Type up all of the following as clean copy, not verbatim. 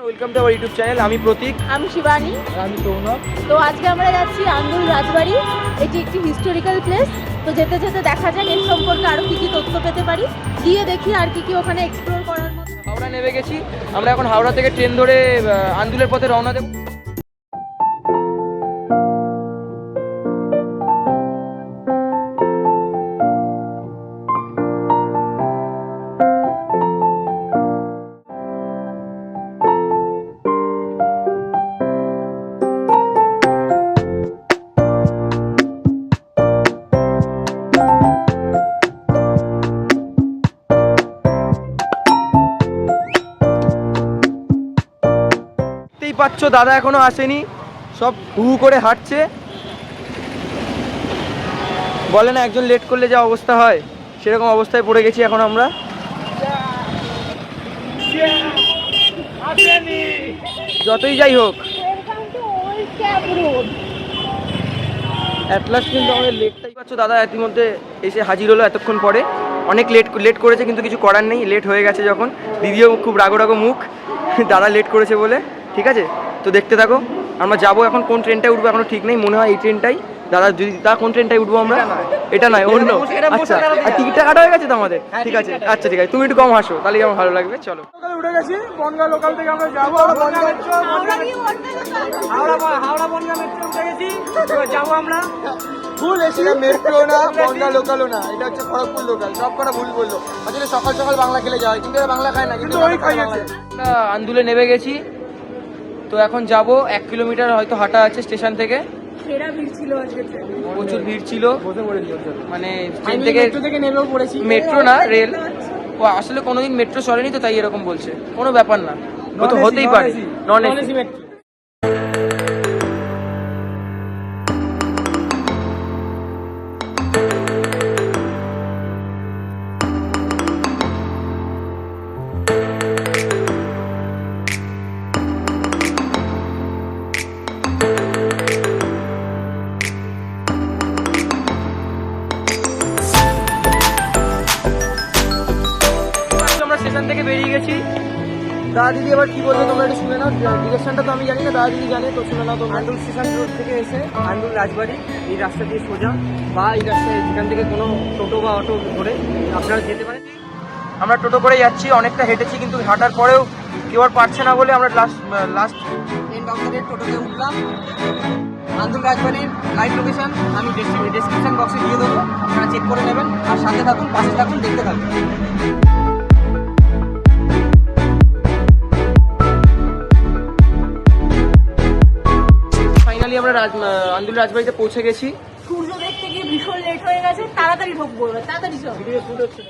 Welcome to our YouTube channel. আমি প্রতীক, আমি শিবানী, আর আমি সৌনক। তো আজকে আমরা যাচ্ছি আন্দুল রাজবাড়ি। এটি একটি হিস্টোরিক্যাল প্লেস। তো যেতে যেতে দেখা যাক এর সম্পর্কে আরো কি কি তথ্য পেতে পারি, গিয়ে দেখি আর কি কি ওখানে এক্সপ্লোর করার মতো। হাওড়া নেমে গেছি আমরা, এখন হাওড়া থেকে ট্রেন ধরে আন্দুলের পথে রওনা দেব। পাচ্ছ দাদা এখনো আসেনি, সব হু করে হাঁটছে। বলে না একজন লেট করলে যা অবস্থা হয়, সেরকম অবস্থায় পড়ে গেছি এখন আমরা। যতই যাই হোক অ্যাট লাস্ট কিন্তু আমাদের লেটটাই পাচ্ছ। দাদা ইতিমধ্যে এসে হাজির হলো এতক্ষণ পরে। অনেক লেট করেছে, কিন্তু কিছু করার নেই, লেট হয়ে গেছে যখন। দিদিও খুব রাগো মুখ দাদা লেট করেছে বলে। ঠিক আছে, তো দেখতে থাকো। আমরা যাবো এখন, কোন ট্রেনটায় উঠবো এখনো ঠিক নেই, মনে হয় এই ট্রেনটাই। দাদা যদি কোন ট্রেনটায় উঠবো আমরা? এটা নয়, অন্য। আচ্ছা, আর টিকিটটা কাটা হয়ে গেছে তো আমাদের? ঠিক আছে, আচ্ছা ঠিক আছে, তুমি একটু কম হাসো, তাহলেই আমার ভালো লাগবে। চলো, উঠে গেছি বনগাঁ লোকাল থেকে আমরা যাবো হাওড়া বনগাঁ মেট্রো উঠে গেছি, যাবো আমরা। ভুল এসে মেট্রো না, বনগাঁ লোকালও না, এটা হচ্ছে খড়গপুর লোকাল। সব কটা ভুল করলো। আসলে সকাল সকাল বাংলা খেলে যাওয়া, কিন্তু বাংলা খায় না, কিন্তু ওই খাইয়েছে। আন্দুলে নেমে গেছি, তো এখন যাব 1 কিলোমিটার হয়তো হাঁটা আছে স্টেশন থেকে। প্রচুর ভিড় ছিল, মানে ট্রেন থেকে নেমেও পড়েছি। মেট্রো না, রেল। ও আসলে কোনোদিন মেট্রো চলেনি তো, তাই এরকম বলছে। কোনো ব্যাপার না, ও তো হতেই পারে। Non AC metro. স্টেশন থেকে বেরিয়ে গেছি। দাদা দিদি এবার কি বলবে তোমরা একটু শুনে নাও। ডিরেকশনটা তো আমি জানি না, দাদা দিদি জানে, তো শুনে নাও। তো আন্দুল স্টেশন রোড থেকে এসে আন্দুল রাজবাড়ি এই রাস্তা দিয়ে সোজা, বা এই রাস্তায় যেখান থেকে কোনো টোটো বা অটো ধরে আপনারা যেতে পারেন। আমরা টোটো করে যাচ্ছি, অনেকটা হেঁটেছি, কিন্তু হাঁটার পরেও কেউ আর পারছে না বলে আমরা লাস্ট ট্রেন কাউন্টারের টোটোতে উঠলাম। আন্দুল রাজবাড়ির লাইভ লোকেশন আমি ডেসক্রিপশন বক্সে দিয়ে দেবো, আপনারা চেক করে নেবেন। আর সাথে থাকুন, পাশে থাকুন, দেখতে থাকুন। ফাইনালি আমরা আন্দুল রাজবাড়িতে পৌঁছে গেছি। সূর্য দেখতে গিয়ে ভীষণ লেট হয়ে গেছে, তাড়াতাড়ি ঢুকবো, তাড়াতাড়ি চল। ভিডিও শুট হচ্ছে।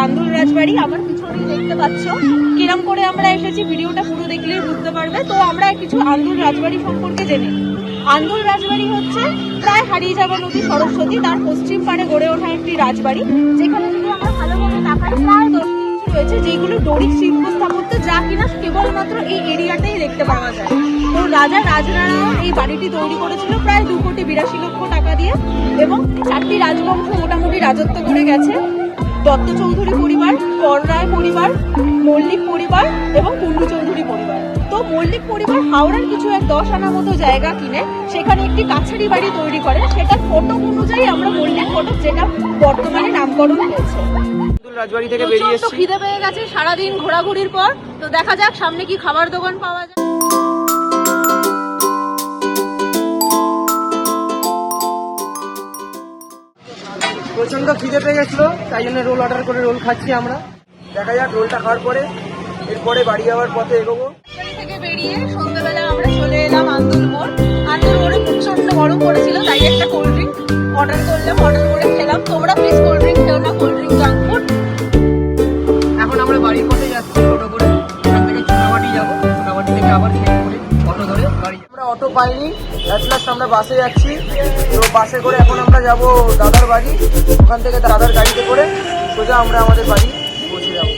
আন্দুল রাজবাড়ি আমার পিছনেই দেখতে পাচ্ছ। কিরম করে আমরা এসেছি ভিডিওটা পুরো দেখলেই বুঝতে পারবে। তো আমরা কিছু আন্দুল রাজবাড়ি সম্পর্কে জেনে। আন্দুল রাজবাড়ি হচ্ছে প্রায় হারিয়ে যাওয়া নদী সরস্বতী, তার পশ্চিম পাড়ে গড়ে ওঠা একটি রাজবাড়ি, যেখানে যদি আমরা ভালোভাবে তাকাই প্রায় 10টি রয়েছে, যেগুলো ডোরিক শিল্প স্থাপত্য, যা কিনা কেবলমাত্র এই এরিয়াতেই দেখতে পাওয়া যায়। তো রাজা রাজনারায়ণ এই বাড়িটি তৈরি করেছিল প্রায় 2,82,00,000 টাকা দিয়ে, এবং 4টি রাজবংশ মোটামুটি রাজত্ব করে গেছে। দত্ত চৌধুরী পরিবার, কর রায় পরিবার, মল্লিক পরিবার এবং কুন্ডু চৌধুরী পরিবার। তো মল্লিক পরিবার হাওড়ার কিছু 10 আনা মতো জায়গা কিনে সেখানে একটি কাছারি বাড়ি তৈরি করে। সেটার ফটক অনুযায়ী আমরা মল্লিক ফটক, যেটা বর্তমানে নামকরণ হয়েছে। রাজবাড়ি থেকে বেরিয়ে এসেছি, খিদে পেয়ে গেছে সারাদিন ঘোরাঘুরির পর। তো দেখা যাক সামনে কি খাবার দোকান পাওয়া যায়। প্রচন্ড খিদে পেয়ে গেছিল, তাই জন্য রোল অর্ডার করে রোল খাচ্ছি আমরা। দেখা যাক রোলটা খাওয়ার পরে এরপরে বাড়ি যাওয়ার পথে এগোবো। বাড়ি থেকে বেরিয়ে সন্ধ্যাবেলা আমরা চলে এলাম আন্দুল মোড়। আন্দুল মোড়ে প্রচন্ড গরম পড়েছিল, তাই একটা কোল্ড ড্রিঙ্ক অর্ডার করলাম, অর্ডার করে খেলাম। তোমরা প্লিজ কোল্ড ড্রিঙ্ক খেও না, কোল্ড ড্রিঙ্ক জাঙ্ক ফুড। এখন আমরা বাড়ির পথে যাচ্ছি টোটো করে, এখান থেকে চুনাবাটি যাবো, চুনাবাটি থেকে আবার খেয়ে করে অটো ধরে বাড়ি। আমরা অটো পাইনি, অ্যাট লাস্ট আমরা বাসে যাচ্ছি। তো বাসে করে এখন আমরা যাব দাদার বাড়ি, ওখান থেকে দাদার গাড়িতে করে সোজা আমরা আমাদের বাড়ি পৌঁছে যাবো।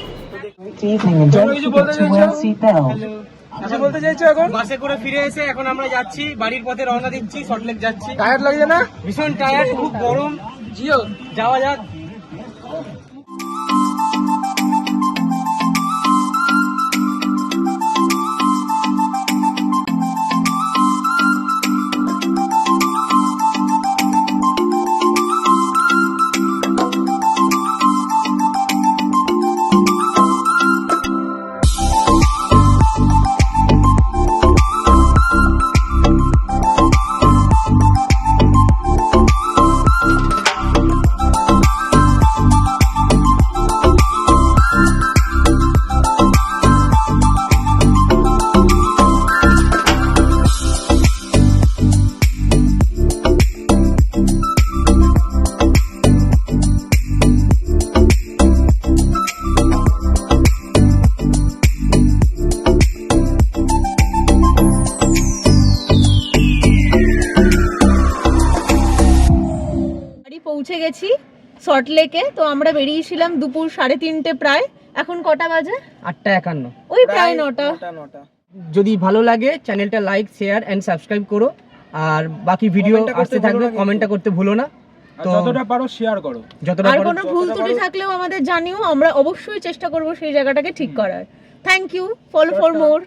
বলতে চাইছো এখন? বাসে করে ফিরে এসে এখন আমরা যাচ্ছি বাড়ির পথে, রওনা দিচ্ছি, সল্টলেক যাচ্ছি। টায়ার্ড লাগছে না? ভীষণ টায়ার্ড, খুব গরম। জিও যাওয়া যাক। পৌঁছে গেছি সল্টলেকে। তো আমরা বেরিয়েছিলাম দুপুর 3:30 প্রায়। এখন কটা বাজে? 8:51। ওই প্রায় 9টা। যদি ভালো লাগে চ্যানেলটা লাইক, শেয়ার এন্ড সাবস্ক্রাইব করো। আর বাকি ভিডিও আসতে থাকবে, কমেন্টটা করতে ভুলো না। তো যতটা পারো শেয়ার করো, যতটা আর পারো। কোনো ভুল ত্রুটি থাকলেও আমাদের জানিও, আমরা অবশ্যই চেষ্টা করব সেই জায়গাটাকে ঠিক করার। Thank you, follow for more.